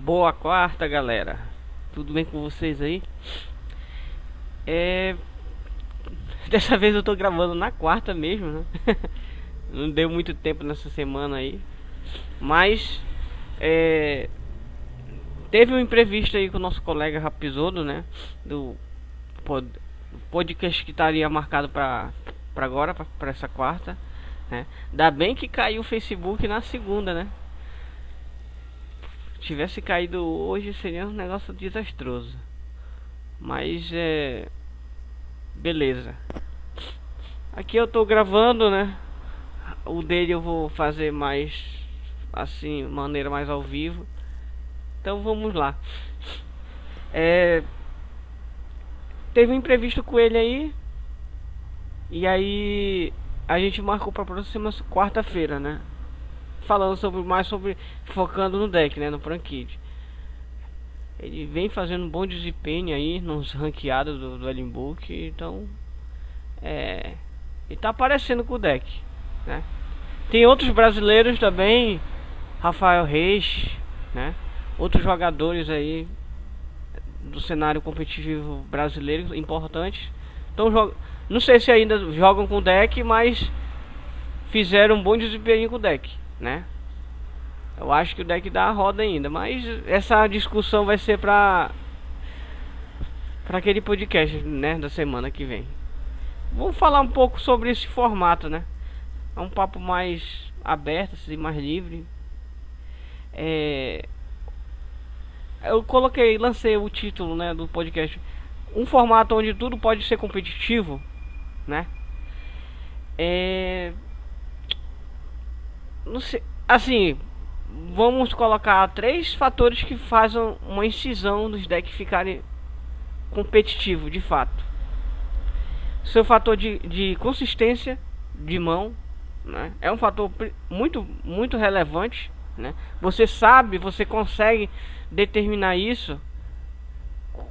Boa quarta, galera. Tudo bem com vocês aí? É... Dessa vez eu tô gravando na quarta mesmo, né? Não deu muito tempo nessa semana aí. Mas é... teve um imprevisto aí com o nosso colega Rapisodo, né? Do podcast que estaria marcado pra agora, pra essa quarta, né? Ainda bem que caiu o Facebook na segunda, né? Tivesse caído hoje seria um negócio desastroso. Mas beleza. Aqui eu tô gravando, né? O dele eu vou fazer mais assim, maneira mais ao vivo. Então vamos lá. Teve um imprevisto com ele aí. E aí a gente marcou pra próxima quarta-feira, né? Falando mais sobre focando no deck, né, no Prankid. Ele vem fazendo um bom desempenho aí nos ranqueados do Elimbook, então ele tá aparecendo com o deck, né? Tem outros brasileiros também, Rafael Reis, né? Outros jogadores aí do cenário competitivo brasileiro importantes. Então não sei se ainda jogam com o deck, mas fizeram um bom desempenho com o deck, né? Eu acho que o deck dá a roda ainda, mas essa discussão vai ser pra aquele podcast, né, da semana que vem. Vamos falar um pouco sobre esse formato, né? É um papo mais aberto, assim, mais livre. Eu lancei o título, né, do podcast, um formato onde tudo pode ser competitivo, né? Não sei, assim, vamos colocar 3 fatores que fazem uma incisão dos decks ficarem competitivos de fato. Seu fator de consistência de mão, né? É um fator muito relevante, né? Você consegue determinar isso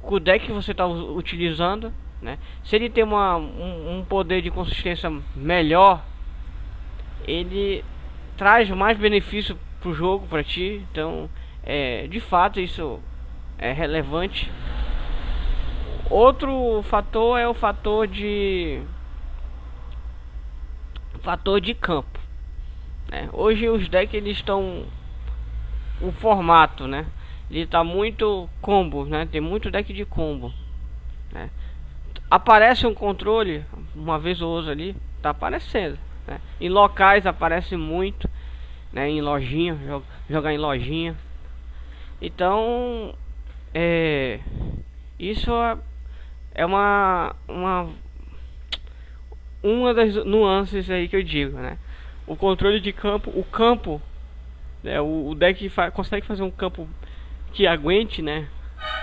com o deck que você está utilizando, né? Se ele tem um poder de consistência melhor, ele traz mais benefício pro jogo para ti. Então de fato isso é relevante. Outro fator é o fator de campo, né? Hoje os decks eles estão o formato, né? Ele tá muito combo, né? Tem muito deck de combo, né? Aparece um controle uma vez ou outra ali, tá aparecendo, né? Em locais aparece muito, né? Em lojinha, jogar em lojinha. Então isso é uma das nuances aí que eu digo, né? O controle de campo, o campo, né? O deck consegue fazer um campo que aguente, né,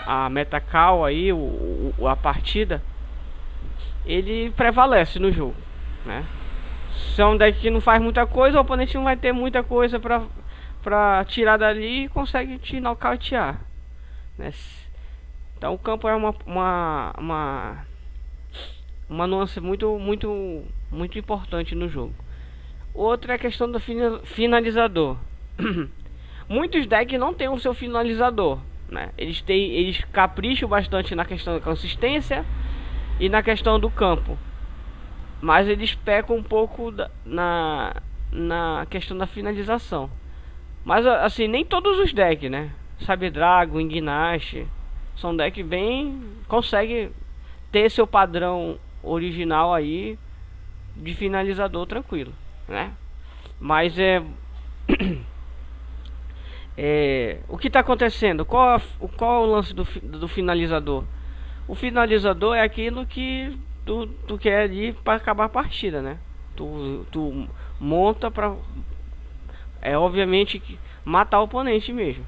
a metacal aí, a partida, ele prevalece no jogo, né? Se é um deck que não faz muita coisa, o oponente não vai ter muita coisa pra tirar dali e consegue te nocautear, né? Então o campo é uma nuance muito importante no jogo. Outra é a questão do finalizador. Muitos decks não tem o seu finalizador, né? Eles capricham bastante na questão da consistência e na questão do campo, mas eles pecam um pouco na questão da finalização. Mas assim, nem todos os decks, né? Sabe, Dragon, Ignash são decks bem consegue ter seu padrão original aí de finalizador tranquilo, né? Mas o que está acontecendo? Qual é o lance do finalizador? O finalizador é aquilo que tu quer ali para acabar a partida, né? Tu monta para obviamente matar o oponente mesmo.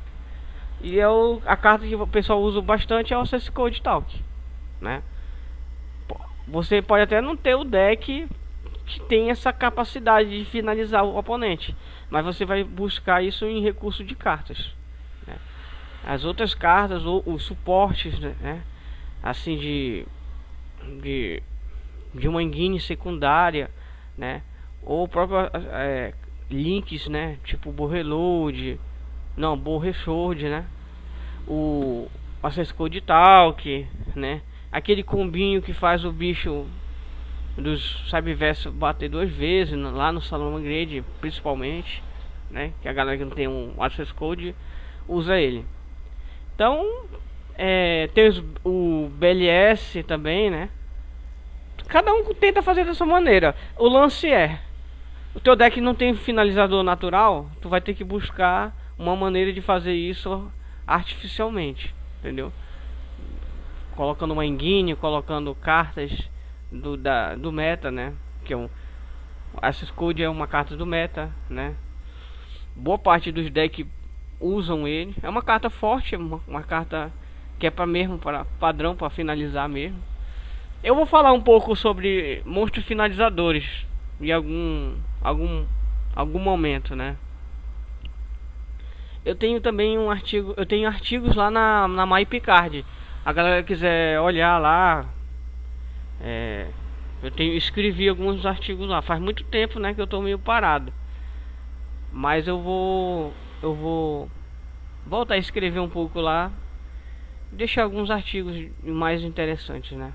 E a carta que o pessoal usa bastante é o CS Code Talk, né? Você pode até não ter o deck que tem essa capacidade de finalizar o oponente, mas você vai buscar isso em recurso de cartas, né? As outras cartas ou os suportes, né? Assim de uma engine secundária, né? Ou próprio links, né? Tipo Bull Reload, não, Bull Reshoard, né? o Access Code Talk, né? Aquele combinho que faz o bicho dos Cyberverse bater 2 vezes lá no Salão Grade, principalmente, né? Que a galera que não tem um Access Code usa ele. Então, tem o BLS também, né? Cada um tenta fazer dessa maneira. O lance o teu deck não tem finalizador natural, tu vai ter que buscar uma maneira de fazer isso artificialmente, entendeu? Colocando uma engine, colocando cartas do meta, né? Que Access Code é uma carta do meta, né? Boa parte dos decks usam ele. É uma carta forte, uma carta que é para padrão, para finalizar mesmo. Eu vou falar um pouco sobre monstros finalizadores em algum momento, né? Eu tenho também eu tenho artigos lá na MyPicard. A galera quiser olhar lá, escrevi alguns artigos lá. Faz muito tempo, né, que eu tô meio parado. Mas eu vou voltar a escrever um pouco lá, deixar alguns artigos mais interessantes, né?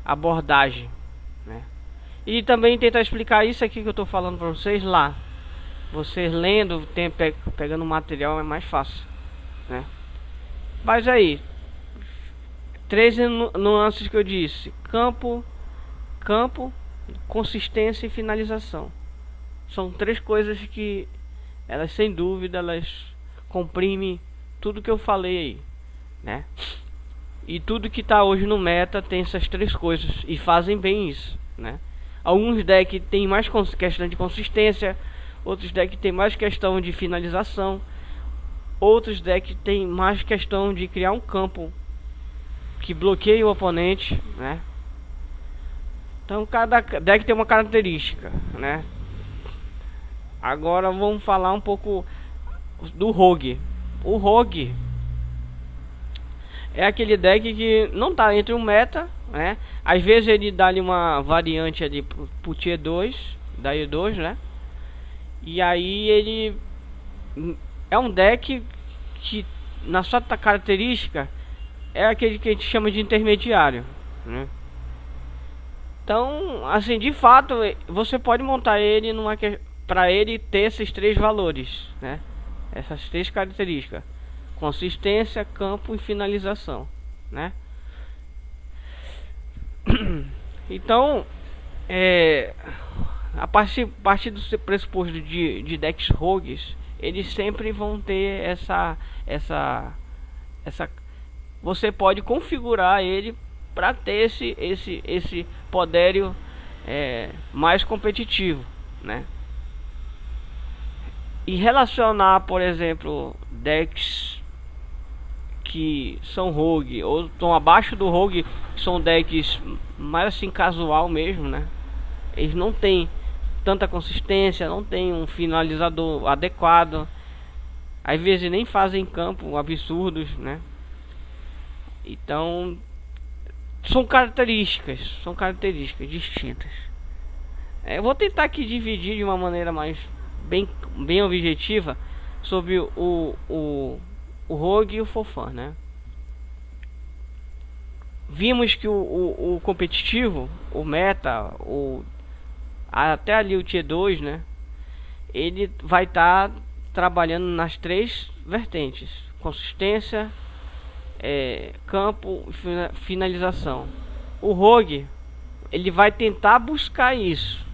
Abordagem, né? E também tentar explicar isso aqui que eu tô falando para vocês lá. Vocês lendo, pegando material é mais fácil, né? Mas aí, 3 nuances que eu disse: campo, consistência e finalização. São 3 coisas que elas, sem dúvida, elas comprimem tudo que eu falei aí, né? E tudo que tá hoje no meta tem essas 3 coisas e fazem bem isso, né? Alguns decks tem mais questão de consistência, outros decks tem mais questão de finalização, outros decks tem mais questão de criar um campo que bloqueie o oponente, né? Então cada deck tem uma característica, né? Agora vamos falar um pouco do Rogue. O Rogue é aquele deck que não tá entre um meta, né? Às vezes ele dá ali uma variante ali pro Tier 2, da E2, né? E aí ele é um deck que, na sua característica, é aquele que a gente chama de intermediário, né? Então, assim, de fato, você pode montar ele para ele ter esses 3 valores, né? Essas 3 características: consistência, campo e finalização, né? Então, a partir do pressuposto de decks rogues, eles sempre vão ter essa você pode configurar ele para ter esse poderio mais competitivo, né? E relacionar, por exemplo, decks que são rogue ou estão abaixo do rogue, que são decks mais assim casual mesmo, né? Eles não têm tanta consistência, não tem um finalizador adequado, às vezes nem fazem campo absurdos, né? Então são características distintas. Eu vou tentar aqui dividir de uma maneira mais bem objetiva sobre o Rogue e o Fofã, né? Vimos que o competitivo, o meta, até ali o Tier 2, né? Ele vai estar trabalhando nas 3 vertentes: consistência, campo e finalização. O Rogue, ele vai tentar buscar isso.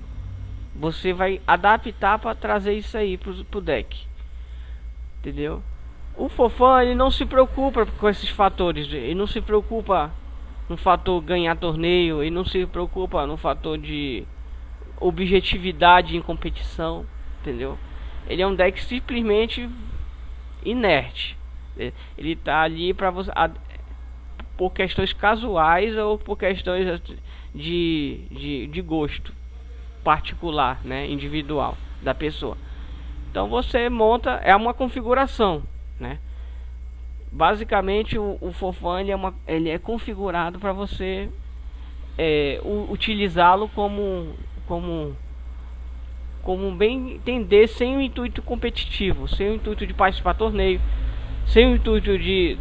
Você vai adaptar para trazer isso aí pro deck, entendeu? O Fofã, ele não se preocupa com esses fatores. Ele não se preocupa no fator ganhar torneio, ele não se preocupa no fator de objetividade em competição, entendeu? Ele é um deck simplesmente inerte. Ele tá ali para você, por questões casuais ou por questões de gosto particular, né, individual da pessoa. Então você monta, é uma configuração, né? Basicamente o Fofã, ele é configurado para você utilizá-lo como bem entender, sem o intuito competitivo, sem o intuito de participar de torneio, sem o intuito de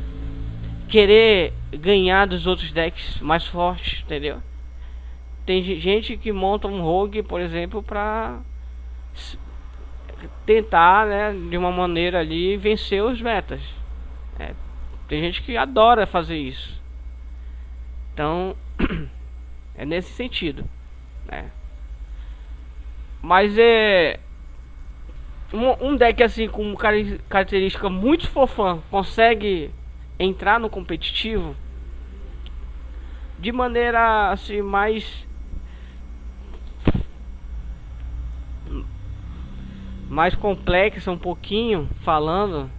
querer ganhar dos outros decks mais fortes, entendeu? Tem gente que monta um rogue, por exemplo, pra tentar, né, de uma maneira ali, vencer os metas. Tem gente que adora fazer isso. Então, é nesse sentido, né? Mas um deck assim com característica muito fofã consegue entrar no competitivo de maneira assim mais complexa um pouquinho falando.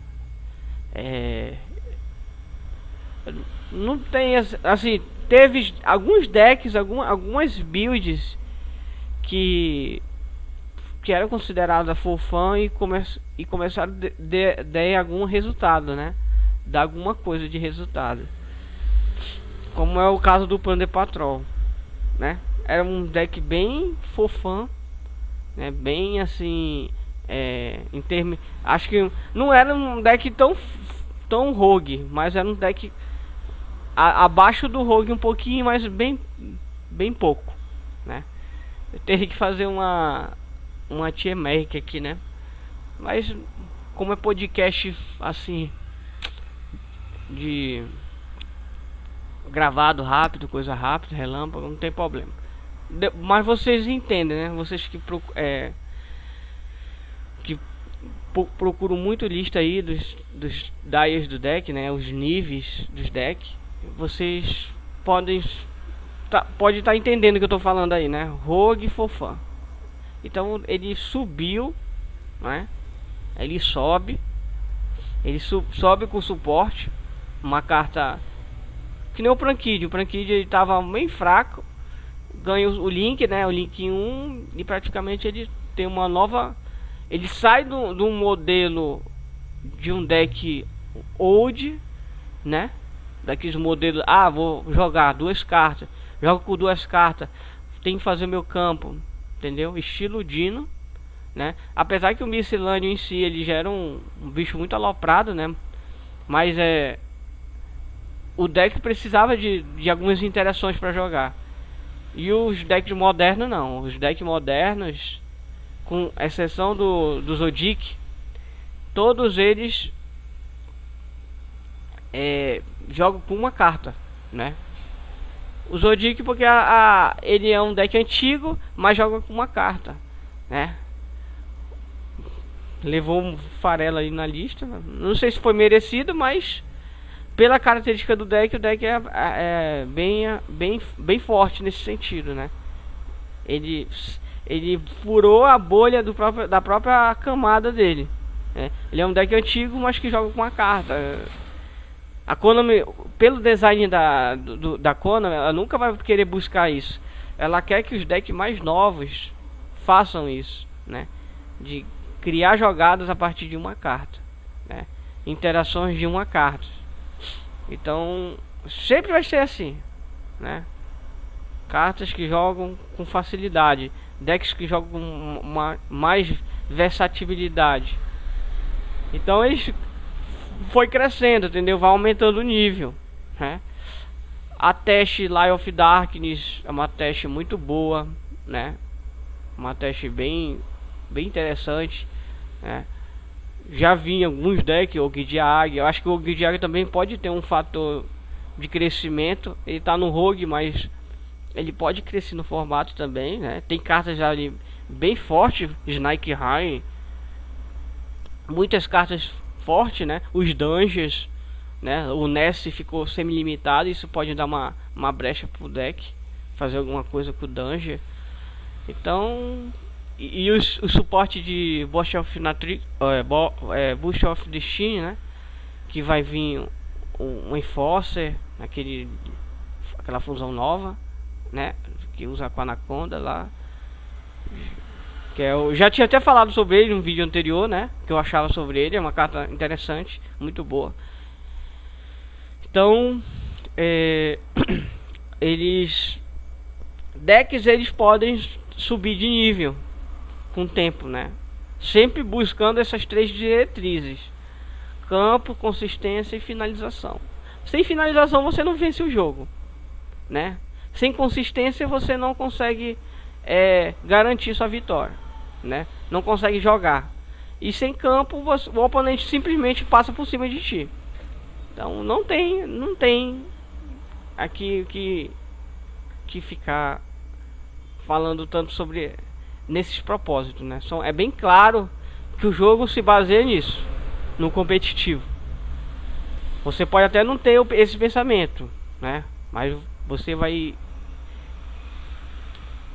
Não tem assim, teve alguns decks, algumas builds que eram consideradas fofã e começaram a dar algum resultado, né? Dar alguma coisa de resultado. Como é o caso do Plunder Patrol, né? Era um deck bem fofã, né? Bem assim, em termos, acho que não era um deck tão rogue, mas era um deck abaixo do rogue um pouquinho, mas bem pouco, né? Eu teria que fazer uma tier make aqui, né? Mas como é podcast assim de gravado rápido, coisa rápida, relâmpago, não tem problema. Mas vocês entendem, né? Vocês que procuram muito lista aí dos dias do deck, né? Os níveis dos decks. Vocês pode estar entendendo o que eu tô falando aí, né? Rogue fofã. Então ele subiu, né? Ele sobe com suporte. Uma carta que nem o Prankid. O Prankid ele tava bem fraco. Ganha o Link, né? O Link 1 e praticamente ele tem uma nova. Ele sai do modelo de um deck old, né? Daqueles modelos. Ah, vou jogar 2 cartas. Jogo com 2 cartas. Tem que fazer meu campo. Entendeu? Estilo Dino, né? Apesar que o Miscelâneo em si ele já era um bicho muito aloprado, né? Mas o deck precisava de algumas interações para jogar. E os decks modernos não. Os decks modernos, com exceção do Zodiac, todos eles jogam com uma carta, né? O Zodiac porque ele é um deck antigo, mas joga com uma carta, né? Levou um farelo aí na lista. Não sei se foi merecido, mas pela característica do deck, o deck é bem forte nesse sentido, né? Ele furou a bolha da própria camada dele, né? Ele é um deck antigo, mas que joga com uma carta. A Konami, pelo design da Konami, ela nunca vai querer buscar isso. Ela quer que os decks mais novos façam isso, né? De criar jogadas a partir de uma carta, né? Interações de uma carta. Então, sempre vai ser assim, né? Cartas que jogam com facilidade, decks que jogam com mais versatilidade. Então eles foi crescendo, entendeu? Vai aumentando o nível, né? A teste Light of Darkness é uma teste muito boa, né? Uma teste bem interessante, né? Já vi em alguns decks o Guide Águia. Eu acho que o Guide Águia também pode ter um fator de crescimento. Ele tá no Rogue, mas ele pode crescer no formato também, né? Tem cartas ali bem fortes, Snake High, muitas cartas fortes, né? Os Dungeons, né? O Ness ficou semi-limitado. Isso pode dar uma brecha pro deck fazer alguma coisa com o Dungeon. Então, e o suporte de Boost of Destiny, né? Que vai vir um Enforcer, aquela fusão nova, né? Que usa com a Anaconda lá. Que eu já tinha até falado sobre ele no vídeo anterior, né? Que eu achava sobre ele. É uma carta interessante, muito boa. Então, decks eles podem subir de nível com o tempo, né? Sempre buscando essas 3 diretrizes: campo, consistência e finalização. Sem finalização você não vence o jogo, né? Sem consistência você não consegue garantir sua vitória, né? Não consegue jogar. E sem campo o oponente simplesmente passa por cima de ti. Então não tem aqui que ficar falando tanto sobre nesses propósitos, né? É bem claro que o jogo se baseia nisso, no competitivo. Você pode até não ter esse pensamento, né? Mas você vai,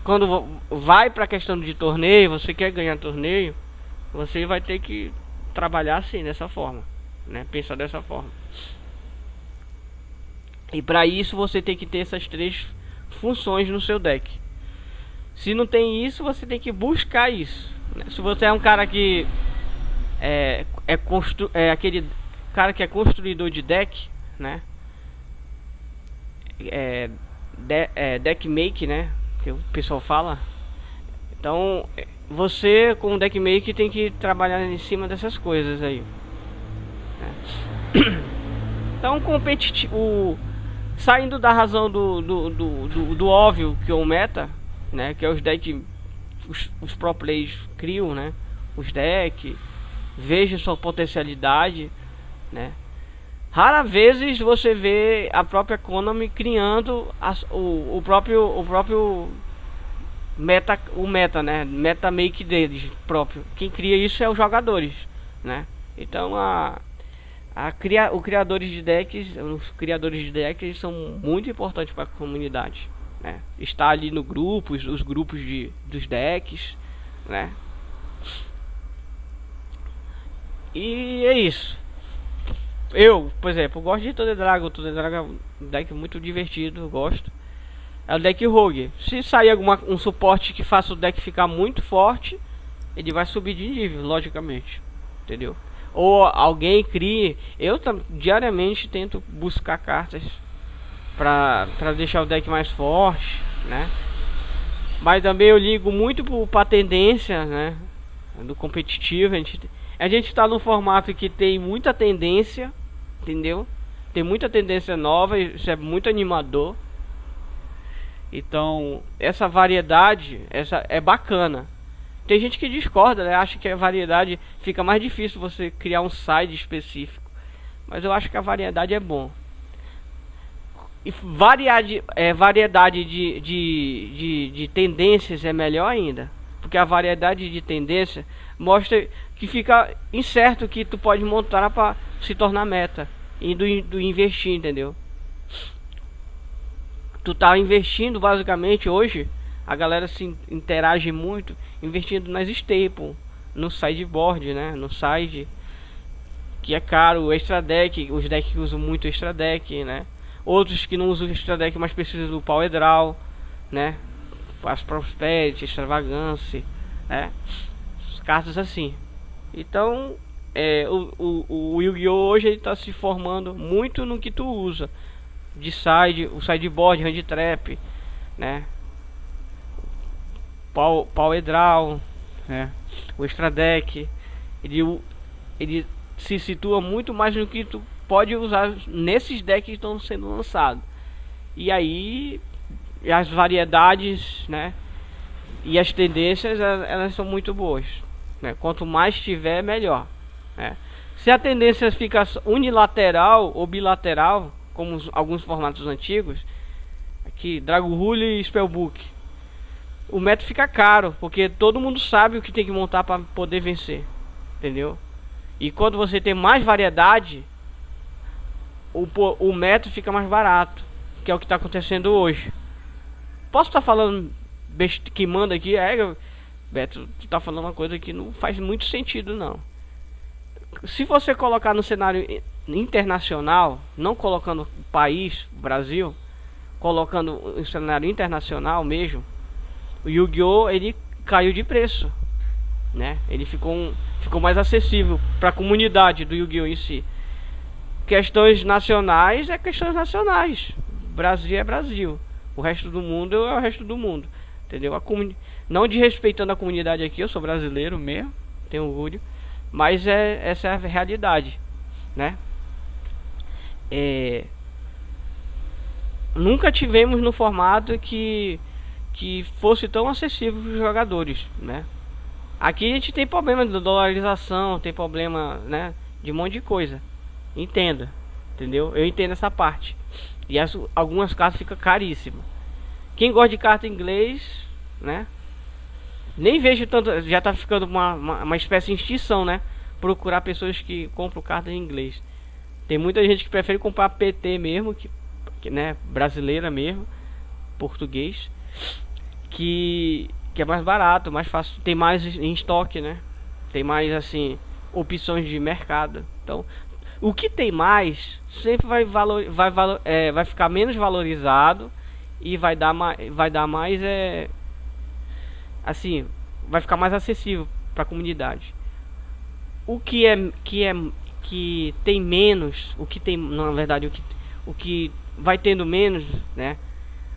quando vai para a questão de torneio, você quer ganhar torneio, você vai ter que trabalhar assim, dessa forma, né? Pensar dessa forma. E para isso você tem que ter essas 3 funções no seu deck. Se não tem isso, você tem que buscar isso, né? Se você é um cara que é aquele cara que é construidor de deck, né? Deck make, né? Que o pessoal fala. Então você, como deck make, tem que trabalhar em cima dessas coisas aí, né? Então competitivo, saindo da razão do óbvio, que é o meta, né? Que é os decks, os pro players criam, né? Os decks, veja sua potencialidade, né? Rara vezes você vê a própria Konami criando o próprio meta, né? Meta make deles próprio. Quem cria isso é os jogadores, né? Então os criadores de decks são muito importantes para a comunidade, né? Está ali no grupo, os grupos dos decks, né? E é isso. Eu, por exemplo, gosto de Thunder Dragon. Thunder Dragon é um deck muito divertido, eu gosto. É o deck Rogue. Se sair um suporte que faça o deck ficar muito forte, ele vai subir de nível, logicamente, entendeu? Ou alguém crie. Eu diariamente tento buscar cartas pra deixar o deck mais forte, né? Mas também eu ligo muito pra tendência, né? Do competitivo. A gente tá num formato que tem muita tendência, entendeu? Tem muita tendência nova, isso é muito animador. Então, essa variedade, é bacana. Tem gente que discorda, né? Acha que a variedade fica mais difícil você criar um side específico. Mas eu acho que a variedade é bom. E variedade de tendências é melhor ainda. Porque a variedade de tendência mostra que fica incerto que tu pode montar para se tornar meta e do investir, entendeu? Tu tá investindo basicamente hoje, a galera se interage muito investindo nas staples, no sideboard, né? No side, que é caro, o extra deck, os decks que usam muito extra deck, né? Outros que não usam extra deck, mas precisam do power draw, né? As Prosperity, Extravagance, né? Cartas assim. Então o Yu-Gi-Oh! Hoje ele tá se formando muito no que tu usa de o sideboard, hand trap, né? Power draw, né? O extra deck, ele se situa muito mais no que tu pode usar nesses decks que estão sendo lançados. E aí as variedades, né? E as tendências, elas são muito boas, né? Quanto mais tiver, melhor, né? Se a tendência fica unilateral ou bilateral, como alguns formatos antigos, aqui Dragon Rule e Spellbook, o meta fica caro, porque todo mundo sabe o que tem que montar para poder vencer, entendeu? E quando você tem mais variedade, o meta fica mais barato, que é o que está acontecendo hoje. Posso estar falando que manda aqui, Beto, tu tá falando uma coisa que não faz muito sentido, não. Se você colocar no cenário internacional, não colocando o país, o Brasil, colocando o cenário internacional mesmo, o Yu-Gi-Oh! Ele caiu de preço, né? Ele ficou mais acessível para a comunidade do Yu-Gi-Oh! Em si. Questões nacionais é questões nacionais. Brasil é Brasil. O resto do mundo é o resto do mundo, entendeu? Não desrespeitando a comunidade aqui, eu sou brasileiro mesmo, tenho orgulho, mas essa é a realidade, né? nunca tivemos no formato que fosse tão acessível para os jogadores, né? Aqui a gente tem problema de dolarização, tem problema, né, de um monte de coisa. Entenda, entendeu? Eu entendo essa parte. E algumas cartas ficam caríssimas. Quem gosta de carta em inglês, né? Nem vejo tanto, já tá ficando uma espécie de extinção, né? Procurar pessoas que compram cartas em inglês. Tem muita gente que prefere comprar PT mesmo, que né, brasileira mesmo, português, que é mais barato, mais fácil, tem mais em estoque, né? Tem mais assim opções de mercado. Então, o que tem mais sempre vai ficar menos valorizado e vai dar mais assim, vai ficar mais acessível para a comunidade. O que tem menos, o que tem, na verdade, o que vai tendo menos, né?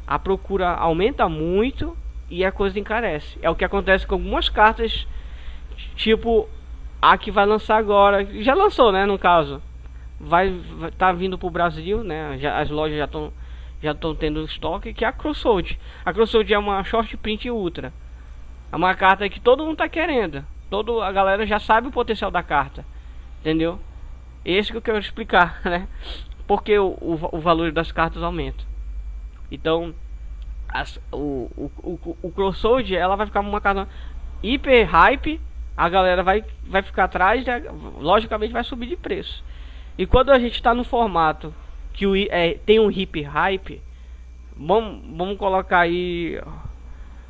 A procura aumenta muito e a coisa encarece. É o que acontece com algumas cartas, tipo a que vai lançar agora, já lançou, né, no caso. Tá vindo pro Brasil, né? As lojas já estão tendo estoque, que é a Crossroad. A Crossroad é uma short print ultra. É uma carta que todo mundo tá querendo. A galera já sabe o potencial da carta. Entendeu? Esse que eu quero explicar, né? Porque o valor das cartas aumenta. Então, o Crossroad, ela vai ficar uma carta hiper hype. A galera vai ficar atrás, né? Logicamente vai subir de preço. E quando a gente está no formato que tem um hip hype, vamos colocar aí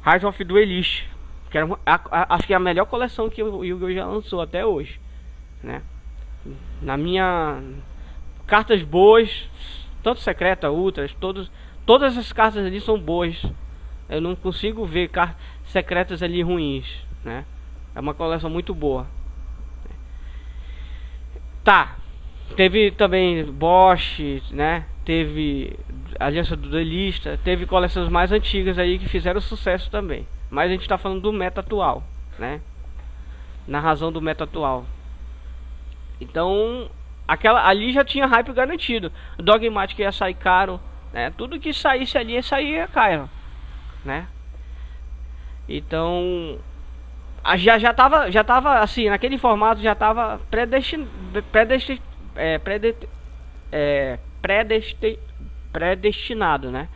Rise of Duelist, que era acho que é a melhor coleção que o Yu-Gi-Oh já lançou até hoje, né? Na minha cartas boas, tanto secreta, ultras, todas as cartas ali são boas. Eu não consigo ver secretas ali ruins, né? É uma coleção muito boa. Tá. Teve também Bosch, né? Teve Aliança do Duelista, teve coleções mais antigas aí que fizeram sucesso também. Mas a gente tá falando do meta atual, né? Na razão do meta atual. Então, ali já tinha hype garantido. Dogmatic ia sair caro, né? Tudo que saísse ali ia sair caro, né? Então, já tava assim, naquele formato já tava predestinado, né?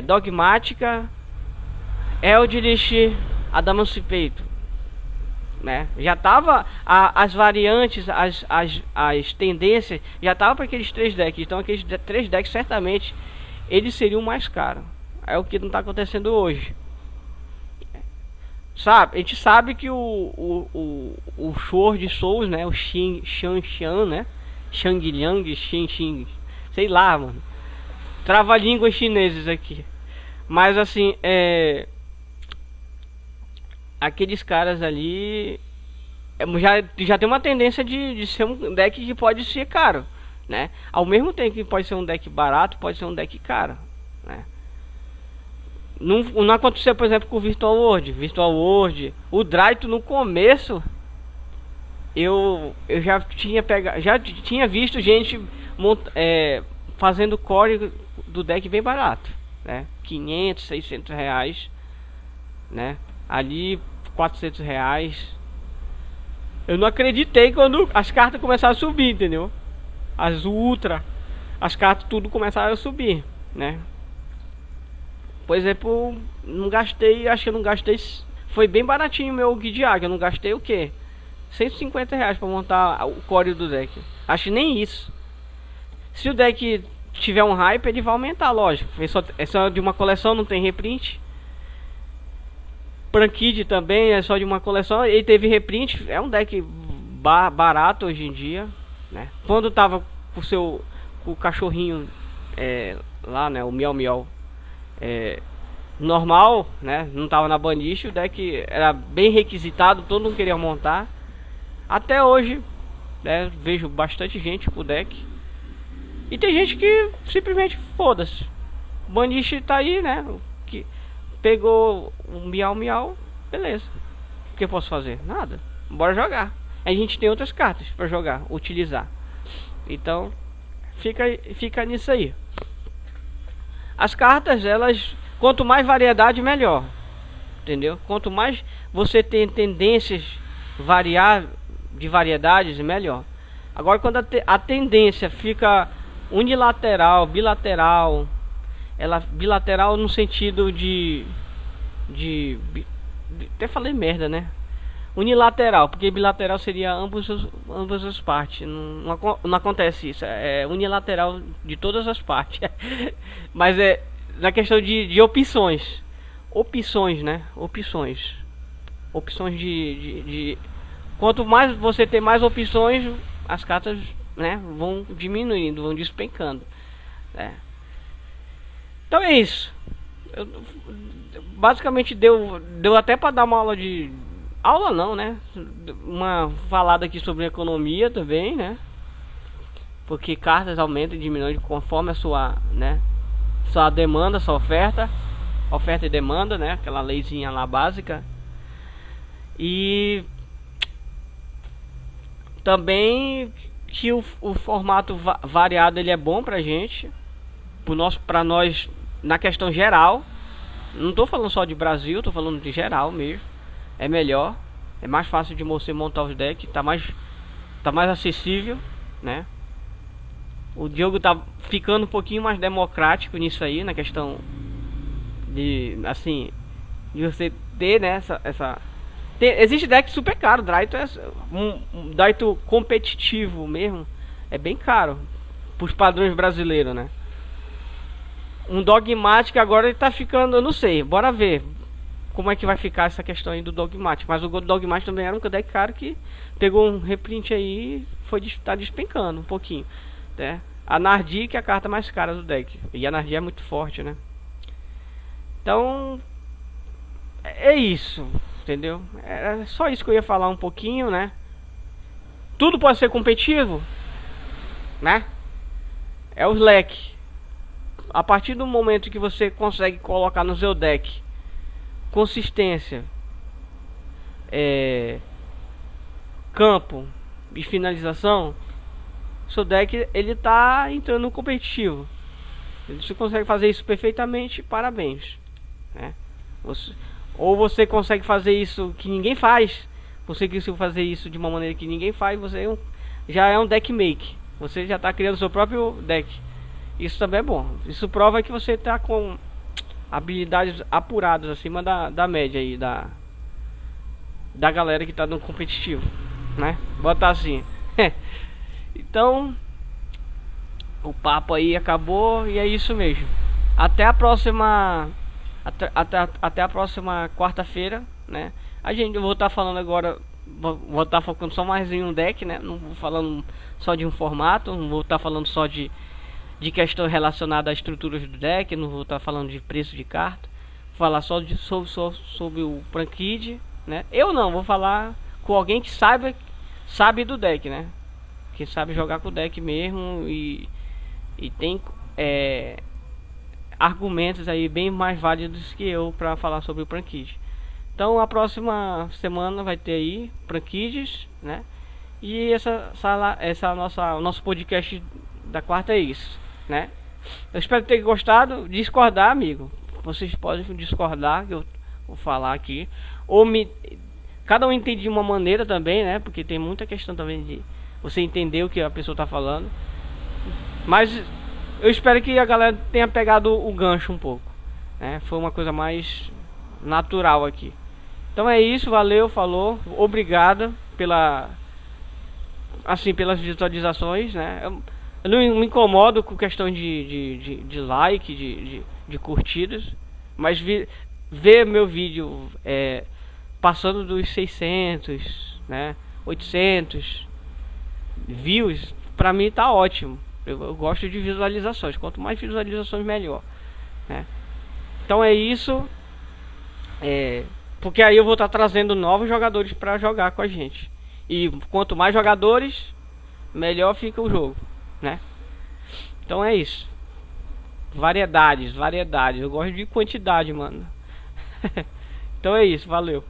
Dogmática, Eldritch, Adamantium, né? Já tava as variantes, as tendências já tava para aqueles 3 decks. Então aqueles 3 decks certamente eles seriam mais caros. É o que não tá acontecendo hoje. A gente sabe que o Sword Souls, né, o Xian, né, Xiangliang, Xin, sei lá, mano, trava-línguas chineses aqui. Mas assim, aqueles caras ali já tem uma tendência de ser um deck que pode ser caro, né? Ao mesmo tempo que pode ser um deck barato, pode ser um deck caro, né? Não aconteceu, por exemplo, com o Virtual World. O Draito no começo eu já tinha visto gente fazendo core do deck bem barato, né? 500, 600 reais, né? Ali 400 reais. Eu não acreditei quando as cartas começaram a subir, entendeu? As ultra, as cartas tudo começaram a subir, né? Por exemplo, não gastei, acho que eu não gastei, foi bem baratinho o meu Guide Águia, eu não gastei o quê? 150 reais para montar o core do deck. Acho que nem isso. Se o deck tiver um hype, ele vai aumentar, lógico. É só de uma coleção, não tem reprint. Prankid também é só de uma coleção. Ele teve reprint, é um deck barato hoje em dia, né? Quando tava com o cachorrinho lá, né, o Miau Miau, normal, né, não tava na banish, o deck era bem requisitado, todo mundo queria montar. Até hoje, né, vejo bastante gente com o deck. E tem gente que simplesmente foda-se. O banish tá aí, né, que pegou um Miau Miau, beleza. O que eu posso fazer? Nada. Bora jogar. A gente tem outras cartas para jogar, utilizar. Então, fica nisso aí. As cartas, elas, quanto mais variedade, melhor. Entendeu? Quanto mais você tem tendências variar de variedades, melhor. Agora, quando a tendência fica unilateral, bilateral, ela bilateral no sentido até falei merda, né? Unilateral, porque bilateral seria ambas as partes. Não acontece isso. É unilateral de todas as partes. Mas é na questão de opções. Opções, né? Opções quanto mais você tem mais opções, as cartas, né, vão diminuindo, vão despencando, né? Então é isso. Basicamente deu até para dar uma aula de aula, não, né? Uma falada aqui sobre economia também, né? Porque cartas aumentam e diminuem conforme a sua, né, sua demanda, sua oferta e demanda, né? Aquela leizinha lá básica. E também que o formato variado ele é bom pra gente, pra nós na questão geral. Não tô falando só de Brasil, tô falando de geral mesmo. É melhor, é mais fácil de você montar os decks, tá mais acessível, né? O jogo tá ficando um pouquinho mais democrático nisso aí, na questão de, assim, de você ter, né, existe deck super caro. Draito é um Draito competitivo mesmo, é bem caro pros padrões brasileiros, né? Um Dogmatic agora ele tá ficando, eu não sei, bora ver como é que vai ficar essa questão aí do Dogmatic. Mas o Dogmatic também era um deck caro que pegou um reprint aí, tá despencando um pouquinho, né? A Nardi que é a carta mais cara do deck, e a Nardi é muito forte, né? Então é isso, entendeu? Era só isso que eu ia falar um pouquinho, né? Tudo pode ser competitivo, né? É os leques. A partir do momento que você consegue colocar no seu deck consistência, campo e finalização, seu deck ele tá entrando no competitivo. Você consegue fazer isso perfeitamente, parabéns, né? Ou você consegue fazer isso que ninguém faz. Você conseguiu fazer isso de uma maneira que ninguém faz, você já é um deck make. Você já está criando seu próprio deck. Isso também é bom. Isso prova que você está com habilidades apuradas acima da média aí da galera que está no competitivo, né? Botar assim. Então o papo aí acabou e é isso mesmo. Até a próxima até a próxima quarta-feira, né? Eu vou estar falando agora, vou estar focando só mais em um deck, né? Não vou falando só de um formato, não vou estar falando só de questão relacionada às estruturas do deck, não vou estar falando de preço de carta. Vou falar só sobre o Prankid, né? Eu não, vou falar com alguém que sabe do deck, né? Que sabe jogar com o deck mesmo e tem argumentos aí bem mais válidos que eu para falar sobre o Prankid. Então a próxima semana vai ter aí Prankids, né? E o nosso podcast da quarta é isso, né? Eu espero ter gostado. Discordar, amigo, vocês podem discordar que eu vou falar aqui, cada um entende de uma maneira também, né? Porque tem muita questão também de você entender o que a pessoa tá falando. Mas eu espero que a galera tenha pegado o gancho um pouco, né? Foi uma coisa mais natural aqui. Então é isso, valeu, falou, obrigado pelas visualizações, né? Eu não me incomodo com questão de like, de curtidas, mas ver meu vídeo passando dos 600, né, 800 views, pra mim tá ótimo. Eu gosto de visualizações, quanto mais visualizações melhor, né? Então é isso, porque aí eu vou estar trazendo novos jogadores para jogar com a gente, e quanto mais jogadores, melhor fica o jogo, né? Então é isso. Variedades. Eu gosto de quantidade, mano. Então é isso, valeu.